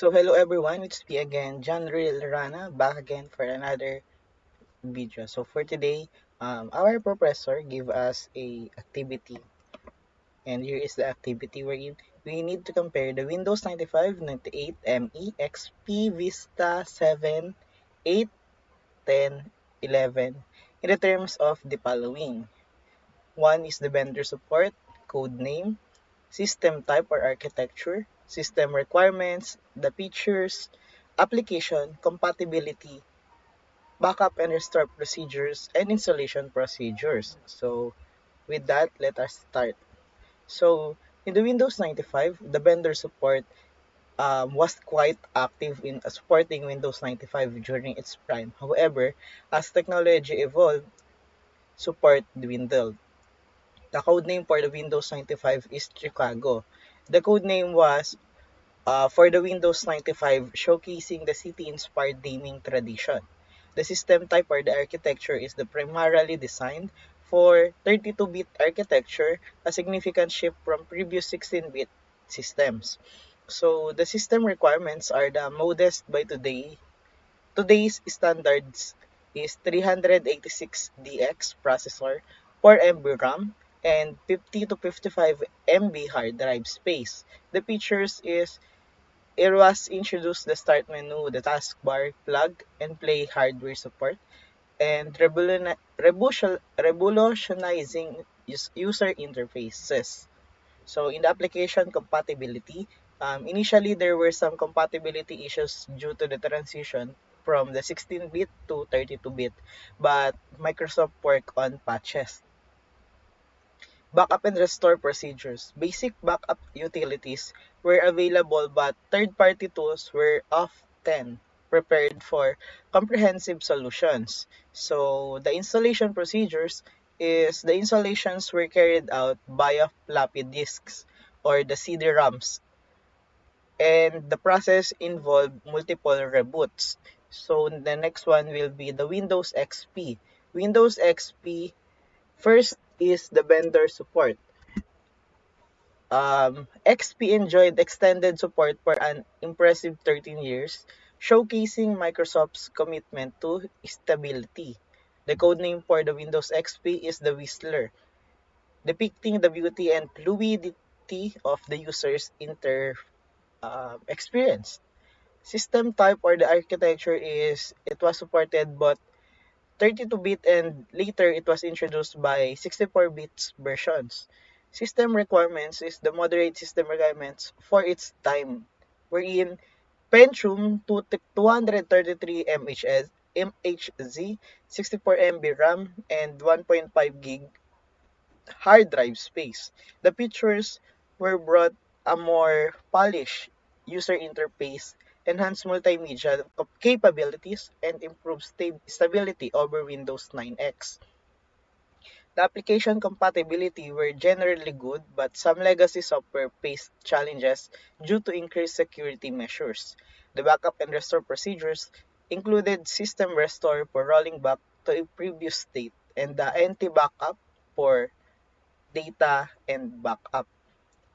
So hello everyone, it's me again, John Real Rana, back again for another video. So for today, our professor gave us a activity, and here is the activity wherein we need to compare the Windows 95, 98, ME, XP, Vista, 7, 8, 10, 11 in the terms of the following. One is the vendor support, code name, system type or architecture, system requirements, the features, application, compatibility, backup and restore procedures, and installation procedures. So with that, let us start. So in the Windows 95, the vendor support was quite active in supporting Windows 95 during its prime. However, as technology evolved, support dwindled. The codename for the Windows 95 is Chicago. The codename was for the Windows 95, showcasing the city-inspired naming tradition. The system type or the architecture is the primarily designed for 32-bit architecture, a significant shift from previous 16-bit systems. So the system requirements are the modest by today's standards is 386DX processor, 4 MB RAM, and 50 to 55 MB hard drive space. The features is it was introduced the start menu, the taskbar, plug and play hardware support, and revolutionizing user interfaces. So in the application compatibility, initially there were some compatibility issues due to the transition from the 16-bit to 32-bit, but Microsoft worked on patches. Backup and restore procedures. Basic backup utilities were available, but third-party tools were often prepared for comprehensive solutions. So the installation procedures is the installations were carried out via floppy disks or the CD-ROMs, and the process involved multiple reboots. So the next one will be the Windows XP. Windows XP first is the vendor support. XP enjoyed extended support for an impressive 13 years, showcasing Microsoft's commitment to stability. The codename for the Windows XP is the Whistler, depicting the beauty and fluidity of the user's experience. System type or the architecture is it was supported both 32-bit and later it was introduced by 64-bit versions. System requirements is the moderate system requirements for its time, wherein Pentium 233 MHz, 64 MB RAM, and 1.5 gig hard drive space. The features were brought a more polished user interface, enhanced multimedia capabilities, and improved stability over Windows 9X. The application compatibility were generally good, but some legacy software faced challenges due to increased security measures. The backup and restore procedures included system restore for rolling back to a previous state and the anti-backup for data and backup.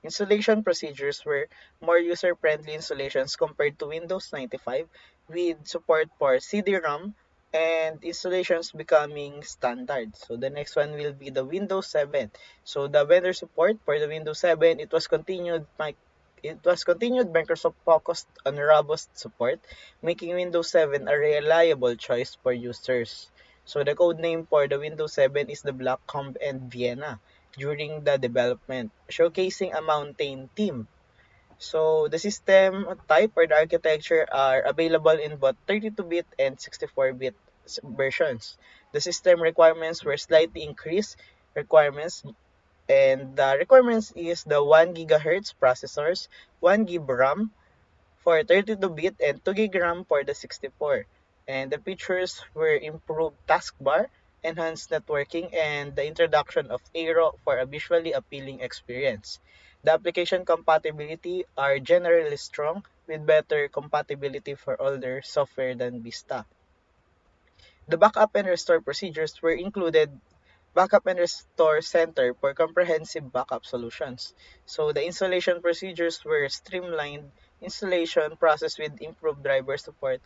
Installation procedures were more user-friendly installations compared to Windows 95 with support for CD-ROM and installations becoming standard. So the next one will be the Windows 7. So the vendor support for the Windows 7, it was continued Microsoft focused on robust support, making Windows 7 a reliable choice for users. So the code name for the Windows 7 is the Blackcomb and Vienna during the development, showcasing a mountain theme. So the system type or the architecture are available in both 32-bit and 64-bit versions. The system requirements were slightly increased requirements, and the requirements is the 1 GHz processors, 1 GB RAM for 32-bit and 2 GB RAM for the 64. And the features were improved taskbar, enhanced networking, and the introduction of Aero for a visually appealing experience. The application compatibility are generally strong with better compatibility for older software than Vista. The backup and restore procedures were included Backup and Restore Center for comprehensive backup solutions. So the installation procedures were streamlined installation process with improved driver support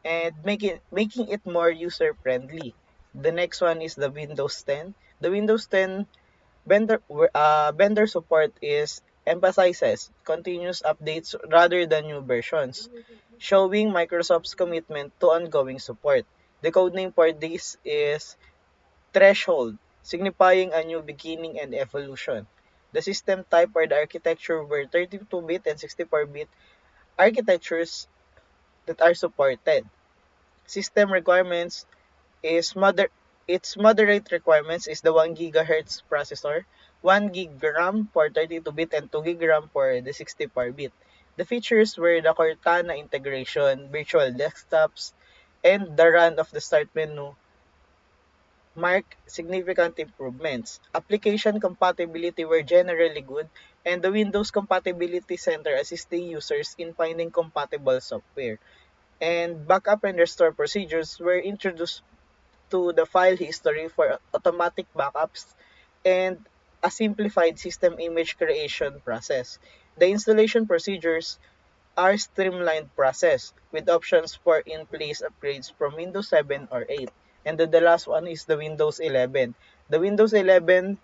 and making it more user friendly. The next one is the Windows 10. The Windows 10 vendor support is emphasizes continuous updates rather than new versions, showing Microsoft's commitment to ongoing support. The codename for this is threshold, signifying a new beginning and evolution. The system type or the architecture were 32-bit and 64-bit architectures that are supported. System requirements is its moderate requirements is the 1 GHz processor, 1 gig RAM for 32-bit and 2 gig RAM for the 64-bit. The features were the Cortana integration, virtual desktops, and the run of the start menu mark significant improvements. Application compatibility were generally good, and the Windows Compatibility Center assisting users in finding compatible software. And backup and restore procedures were introduced to the file history for automatic backups and a simplified system image creation process. The installation procedures are streamlined process with options for in-place upgrades from Windows 7 or 8. And then the last one is the Windows 11. The Windows 11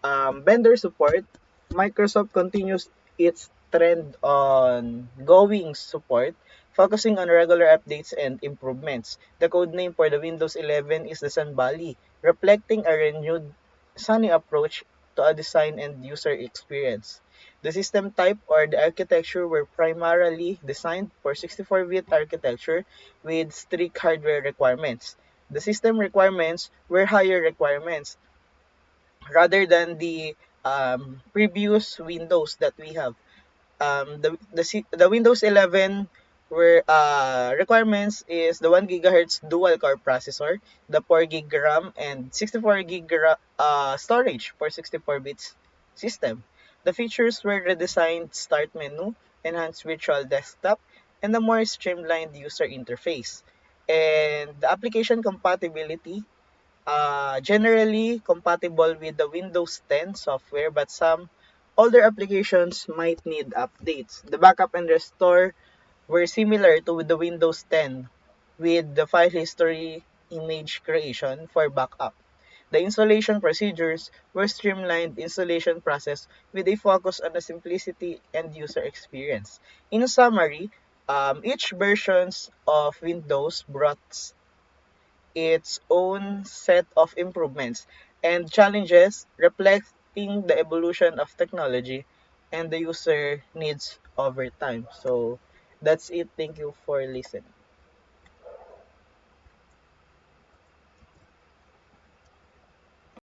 vendor support, Microsoft continues its trend on going support, focusing on regular updates and improvements. The codename for the Windows 11 is the Sun Valley, reflecting a renewed sunny approach to a design and user experience. The system type or the architecture were primarily designed for 64-bit architecture with strict hardware requirements. The system requirements were higher requirements rather than the previous Windows that we have. The Windows 11 where requirements is the 1 gigahertz dual core processor, the 4 gig RAM and 64 gig storage for 64 bits system. The features were redesigned start menu, enhanced virtual desktop, and a more streamlined user interface. And the application compatibility generally compatible with the Windows 10 software, but some older applications might need updates. The backup and restore were similar to the Windows 10 with the file history image creation for backup. The installation procedures were streamlined installation process with a focus on the simplicity and user experience. In summary, each versions of Windows brought its own set of improvements and challenges reflecting the evolution of technology and the user needs over time. So that's it. Thank you for listening.